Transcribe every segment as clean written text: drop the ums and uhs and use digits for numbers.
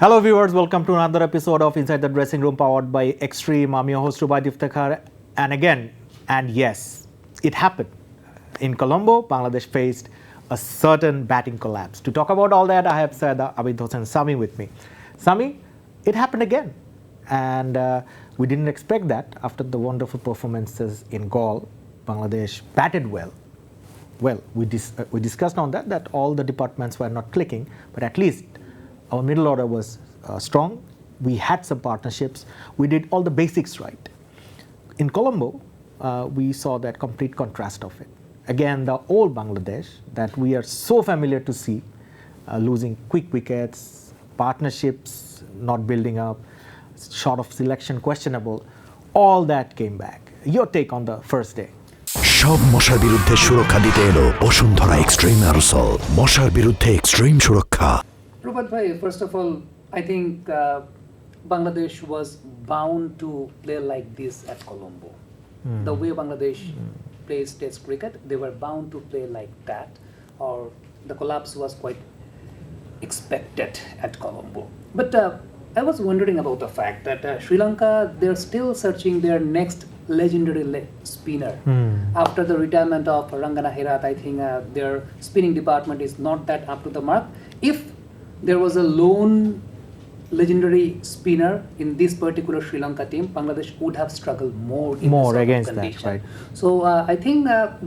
Hello viewers, welcome to another episode of Inside the Dressing Room powered by Extreme. I'm your host Dhaka, and yes, it happened. In Colombo, Bangladesh faced a certain batting collapse. To talk about all that, I have said Abid Hossain Sami with me. Sami, it happened again, and we didn't expect that after the wonderful performances in Gaul. Bangladesh batted well. Well, we discussed on that all the departments were not clicking, but at least our middle order was strong. We had some partnerships. We did all the basics right. In Colombo, we saw that complete contrast of it. Again, the old Bangladesh that we are so familiar to see, losing quick wickets, partnerships not building up, short of selection questionable, all that came back. Your take on the first day? সব মশার বিরুদ্ধে সুরক্ষা দিতে এলো Bashundhara extreme aerosol মশার বিরুদ্ধে extreme সুরক্ষা Rubat bhai, first of all, I think Bangladesh was bound to play like this at Colombo. The way Bangladesh plays Test cricket, they were bound to play like that, or the collapse was quite expected at Colombo. But I was wondering about the fact that Sri Lanka, they're still searching their next legendary spinner. After the retirement of Rangana Herat, I think their spinning department is not that up to the mark. If there was a lone legendary spinner in this particular Sri Lanka team, Bangladesh would have struggled more in this against condition. that, right? So I think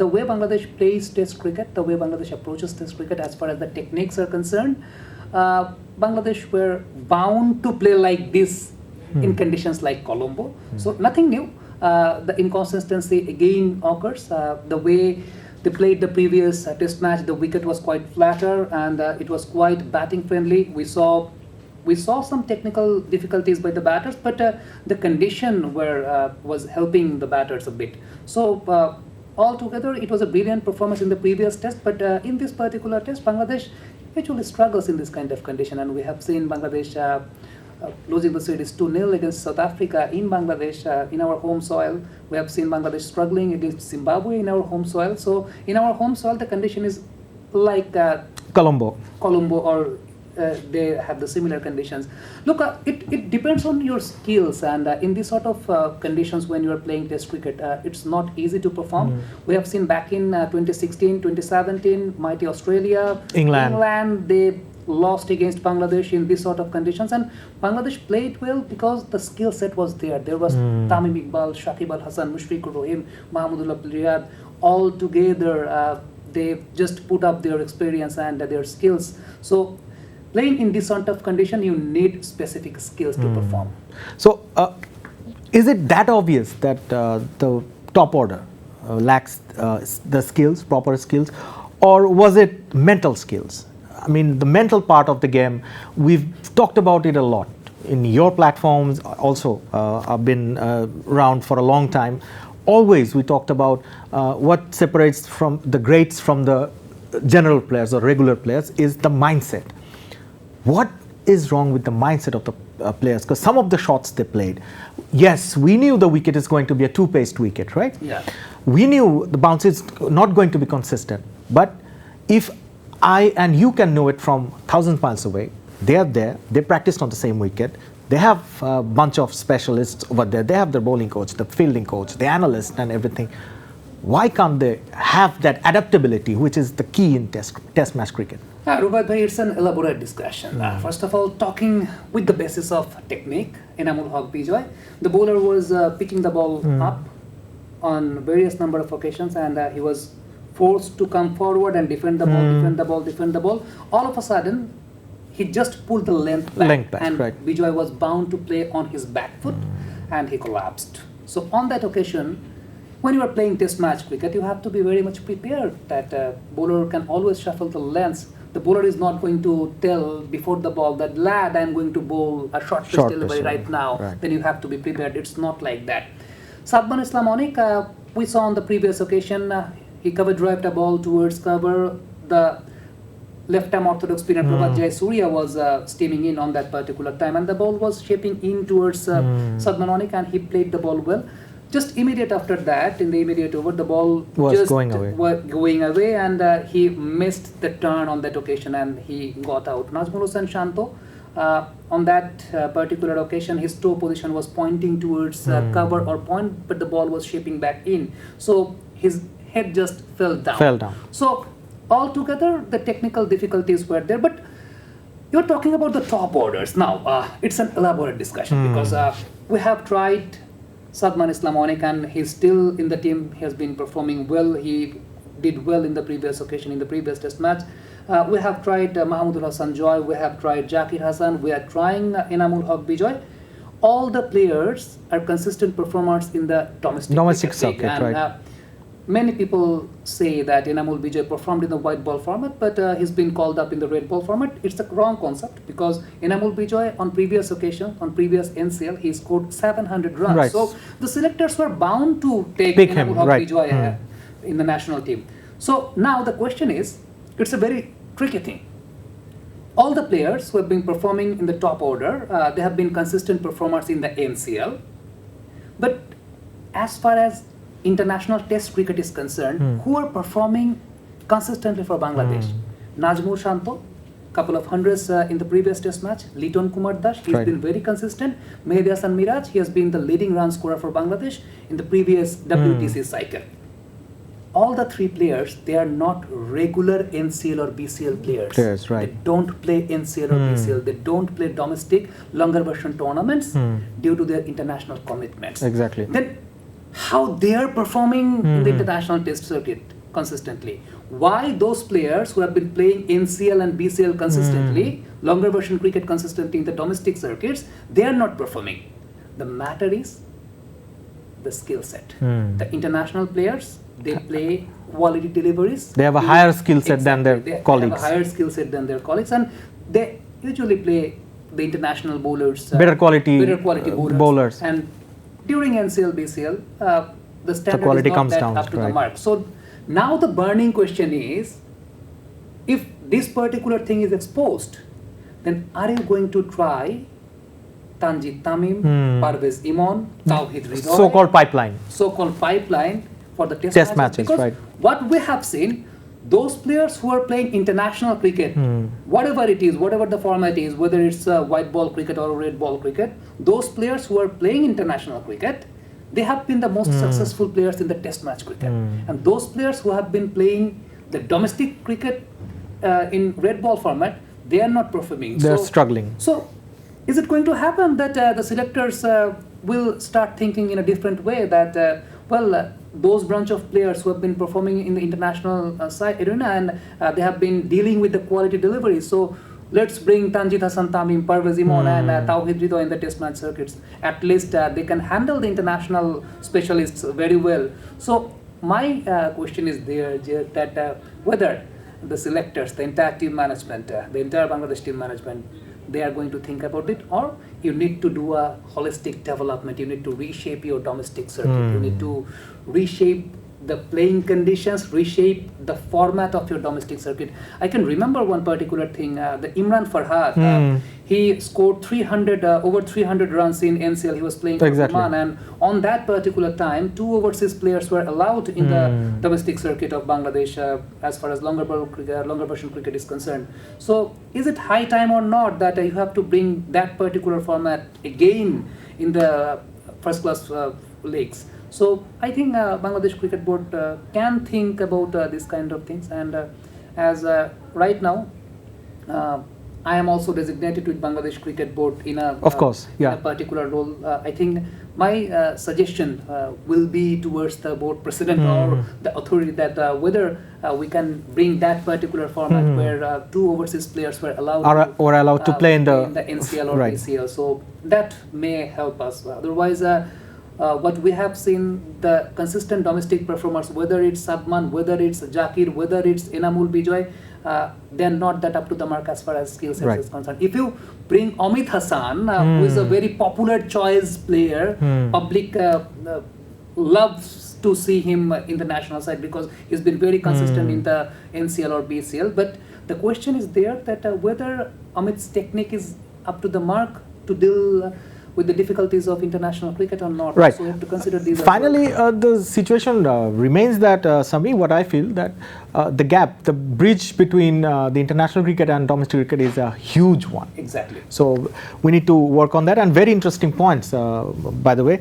the way Bangladesh plays Test cricket, the way Bangladesh approaches Test cricket as far as the techniques are concerned, Bangladesh were bound to play like this in conditions like Colombo. So nothing new. The inconsistency again occurs. The way they played the previous test match, the wicket was quite flatter and it was quite batting friendly. We saw some technical difficulties by the batters, but the condition was helping the batters a bit. So altogether, it was a brilliant performance in the previous test, but in this particular test, Bangladesh actually struggles in this kind of condition, and we have seen Bangladesh losing the series 2-0 against South Africa in Bangladesh in our home soil. We have seen Bangladesh struggling against Zimbabwe in our home soil. So in our home soil, the condition is like Colombo, or they have the similar conditions. Look, it depends on your skills, and in this sort of conditions when you are playing Test cricket, it's not easy to perform. We have seen back in 2016, 2017, mighty Australia, England, they lost against Bangladesh in this sort of conditions, and Bangladesh played well because the skill set was there. There was Tamim Iqbal, Shakib Al Hasan, Mushfiqur Rahim, Mahmudullah Riyad, all together they just put up their experience and their skills. So playing in this sort of condition, you need specific skills to perform. So is it that obvious that the top order lacks the skills, proper skills, or was it mental skills? I mean, the mental part of the game, we've talked about it a lot. In your platforms also, I've been around for a long time. Always we talked about what separates from the greats from the general players or regular players is the mindset. What is wrong with the mindset of the players? Because some of the shots they played, yes, we knew the wicket is going to be a two-paced wicket, right? Yeah. We knew the bounce is not going to be consistent. But if I and you can know it from 1,000 miles away, they are there, they practiced on the same wicket, they have a bunch of specialists over there, they have the bowling coach, the fielding coach, the analyst and everything. Why can't they have that adaptability, which is the key in test match cricket? Rubat bhai, it's an elaborate discussion. First of all, talking with the basis of technique, Enamul Haq Bijoy, the bowler was picking the ball up on various number of occasions, and he was forced to come forward and defend the ball. All of a sudden, he just pulled the length back and right. Bijoy was bound to play on his back foot and he collapsed. So on that occasion, when you are playing test match cricket, you have to be very much prepared that bowler can always shuffle the lengths. The bowler is not going to tell before the ball that, lad, I'm going to bowl a short pitch delivery right now. Right. Then you have to be prepared. It's not like that. Sadman Islam Onik, we saw on the previous occasion, he cover drived a ball towards cover. The left-arm orthodox spinner Prabhat Jayasuriya was steaming in on that particular time, and the ball was shaping in towards Sadman Onik, and he played the ball well. Just immediate after that, in the immediate over, the ball was just going away, and he missed the turn on that occasion and he got out. Nazmul Hossain Shanto, On that particular occasion, his toe position was pointing towards cover or point, but the ball was shaping back in. So his head just fell down. So altogether, the technical difficulties were there. But you're talking about the top orders. Now, it's an elaborate discussion because we have tried Sadman Islam Onik, and he's still in the team. He has been performing well. He did well in the previous occasion, in the previous test match. We have tried Mahmoudul Hassan Joy, we have tried Zakir Hassan, we are trying Enamul Haq Bijoy. All the players are consistent performers in the domestic circuit. And many people say that Enamul Bijoy performed in the white ball format, but he's been called up in the red ball format. It's a wrong concept because Enamul Bijoy on previous occasion, on previous NCL, he scored 700 runs. Right. So the selectors were bound to take Enamul Haq Bijoy in the national team. So now the question is, it's a very tricky thing. All the players who have been performing in the top order, they have been consistent performers in the NCL. But as far as international test cricket is concerned, who are performing consistently for Bangladesh? Najmul Shanto, couple of hundreds in the previous test match. Liton Kumar Das, he's been very consistent. Mehdi Hasan Miraj, he has been the leading run scorer for Bangladesh in the previous WTC cycle. All the three players, they are not regular NCL or BCL players. They don't play NCL or BCL. They don't play domestic longer version tournaments due to their international commitments. Then how they are performing in the international test circuit consistently? Why those players who have been playing NCL and BCL consistently, longer version cricket consistently in the domestic circuits, they are not performing? The matter is the skill set. The international players, they play quality deliveries. They have a higher skill set than their colleagues. They have a higher skill set than their colleagues, and they usually play the international bowlers, better quality bowlers. And during NCL, BCL, the standard quality is not comes that down, up to the mark. So now the burning question is, if this particular thing is exposed, then are you going to try Tanjid Tamim, Parvez Imon, Tawhid Ridoy, so-called pipeline for the test matches? Because what we have seen, those players who are playing international cricket, whatever it is, whatever the format is, whether it's white ball cricket or red ball cricket, those players who are playing international cricket, they have been the most successful players in the test match cricket. And those players who have been playing the domestic cricket in red ball format, they are not performing. They're struggling. So is it going to happen that the selectors will start thinking in a different way that, those bunch of players who have been performing in the international side arena and they have been dealing with the quality delivery, so let's bring Tanjid Hasan Tamim, Parvez Imon and Tawhid Ridoy in the test match circuits. At least they can handle the international specialists very well. So my question is there that whether the selectors, the entire team management, the entire Bangladesh team management, they are going to think about it, or you need to do a holistic development. You need to reshape your domestic circuit. You need to reshape the playing conditions, reshape the format of your domestic circuit. I can remember one particular thing, the Imran Farhad, he scored over 300 runs in NCL. He was playing for Oman, and on that particular time, 2 overseas players were allowed in the domestic circuit of Bangladesh as far as longer version cricket is concerned. So is it high time or not that you have to bring that particular format again in the first class leagues? So I think Bangladesh Cricket Board can think about these kind of things, and as right now I am also designated with Bangladesh Cricket Board in a in a particular role. I think my suggestion will be towards the board president or the authority that whether we can bring that particular format where 2 overseas players were allowed to play in the NCL or BCL. So that may help us. Otherwise, what we have seen, the consistent domestic performers, whether it's Sadman, whether it's Zakir, whether it's Enamul Bijoy, they're not that up to the mark as far as skill set is concerned. If you bring Amit Hassan, who is a very popular choice player, public loves to see him in the national side because he's been very consistent in the NCL or BCL. But the question is there that whether Amit's technique is up to the mark to deal with the difficulties of international cricket or not. Right. So we have to consider these. Finally, the situation remains that, Sami, what I feel that the gap, the bridge between the international cricket and domestic cricket is a huge one. Exactly. So we need to work on that, and very interesting points, by the way.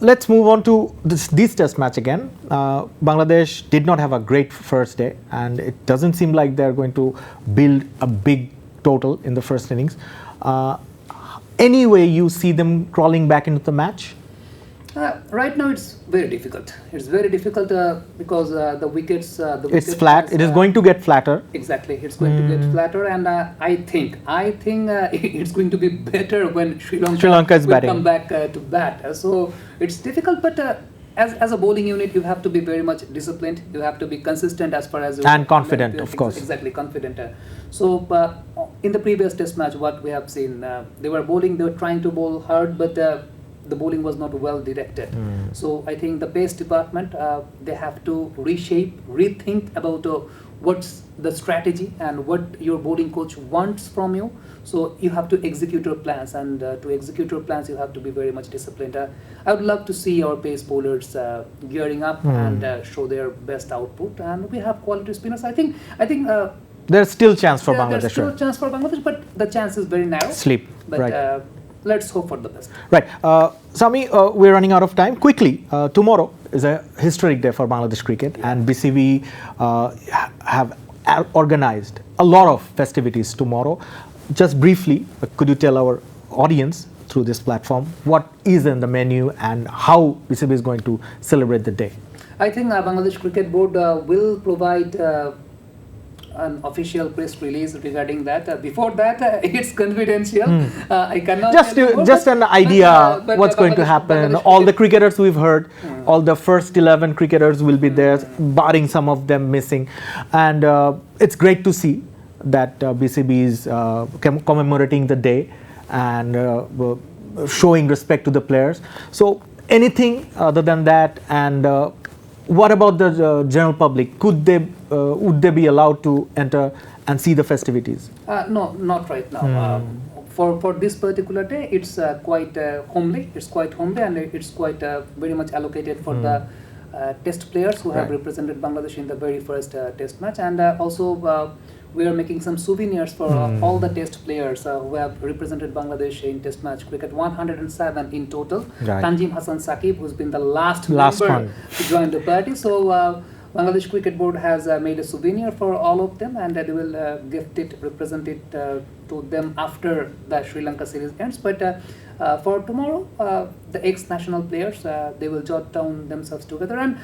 Let's move on to this test match again. Bangladesh did not have a great first day, and it doesn't seem like they're going to build a big total in the first innings. Any way you see them crawling back into the match? Right now it's very difficult. It's very difficult because the wickets. It's flat. It is going to get flatter. Exactly, it's going to get flatter, and I think it's going to be better when Sri Lanka is will batting. come back to bat. So it's difficult, but as a bowling unit, you have to be very much disciplined. You have to be consistent as far as and confident, of course. Exactly, confident. So in the previous test match, what we have seen, they were trying to bowl hard, but the bowling was not well directed. So I think the pace department, they have to rethink about what's the strategy and what your bowling coach wants from you. So you have to execute your plans, and to execute your plans, you have to be very much disciplined. I would love to see our pace bowlers gearing up and show their best output. And we have quality spinners. I think there's still chance for Bangladesh. There's still a chance for Bangladesh, but the chance is very narrow. Sleep, But right. Let's hope for the best. Right. Sami, we're running out of time. Quickly, tomorrow is a historic day for Bangladesh cricket, and BCB have organized a lot of festivities tomorrow. Just briefly, could you tell our audience through this platform what is in the menu and how BCB is going to celebrate the day? I think Bangladesh Cricket Board will provide an official press release regarding that. Before that, it's confidential. I cannot just an idea but what's going to happen. All the cricketers we've heard, all the first 11 cricketers will be there, barring some of them missing, and it's great to see that BCB is commemorating the day and showing respect to the players. So anything other than that, and what about the general public? Would they be allowed to enter and see the festivities? No, not right now. For this particular day, it's quite homely. It's quite homely, and it's quite very much allocated for the test players who have represented Bangladesh in the very first test match, and also we are making some souvenirs for all the test players who have represented Bangladesh in test match cricket. 107 in total. Right. Tanjim Hassan Saqib, who's been the last member one to join the party. So Bangladesh Cricket Board has made a souvenir for all of them, and they will represent it to them after the Sri Lanka series ends. But for tomorrow, the ex-national players, they will jot down themselves together, and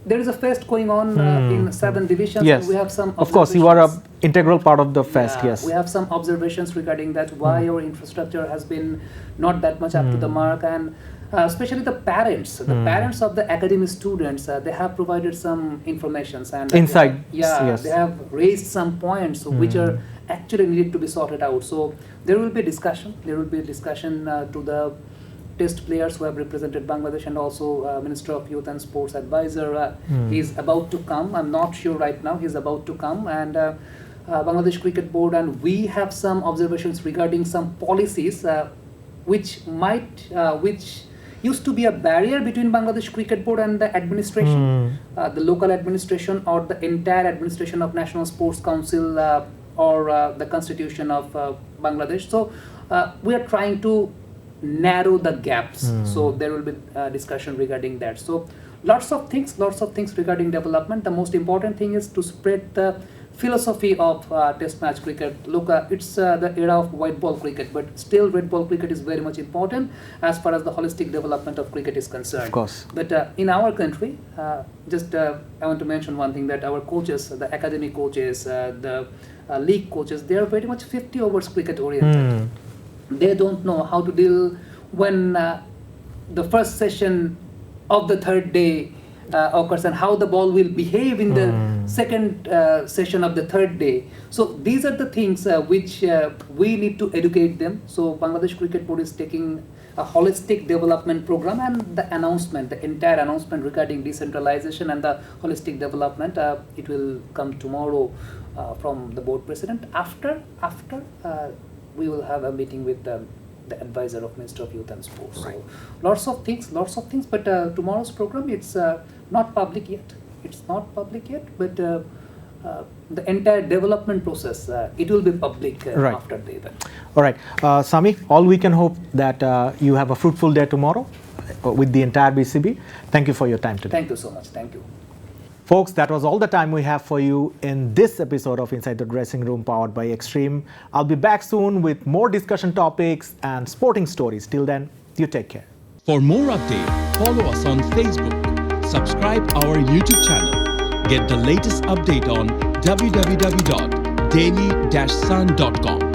there is a fest going on in 7 divisions. Yes, we have some. Of course, you are an integral part of the fest. Yes, we have some observations regarding that. Why our infrastructure has been not that much up to the mark, and especially the parents of the academy students, they have provided some informations and insight. They have raised some points which are actually needed to be sorted out. So there will be discussion. There will be discussion to the test players who have represented Bangladesh, and also Minister of Youth and Sports advisor. He's about to come. I'm not sure right now. He's about to come, and Bangladesh Cricket Board and we have some observations regarding some policies which used to be a barrier between Bangladesh Cricket Board and the administration, the local administration, or the entire administration of National Sports Council or the Constitution of Bangladesh. So we are trying to narrow the gaps. So there will be discussion regarding that. So lots of things regarding development. The most important thing is to spread the philosophy of test match cricket. Look, it's the era of white ball cricket, but still red ball cricket is very much important as far as the holistic development of cricket is concerned. Of course. But in our country, I want to mention one thing, that our coaches, the academy coaches, the league coaches, they are very much 50 overs cricket oriented. They don't know how to deal when the first session of the third day occurs, and how the ball will behave in the second session of the third day. So these are the things which we need to educate them. So Bangladesh Cricket Board is taking a holistic development program, and the entire announcement regarding decentralization and the holistic development, it will come tomorrow from the board president. After we will have a meeting with the advisor of Minister of Youth and Sports. So lots of things. But tomorrow's program, it's not public yet. But the entire development process, it will be public after the event. All right. Sami, all we can hope that you have a fruitful day tomorrow with the entire BCB. Thank you for your time today. Thank you so much. Thank you. Folks, that was all the time we have for you in this episode of Inside the Dressing Room powered by Extreme. I'll be back soon with more discussion topics and sporting stories. Till then, you take care. For more updates, follow us on Facebook, subscribe our YouTube channel, get the latest update on www.daily-sun.com.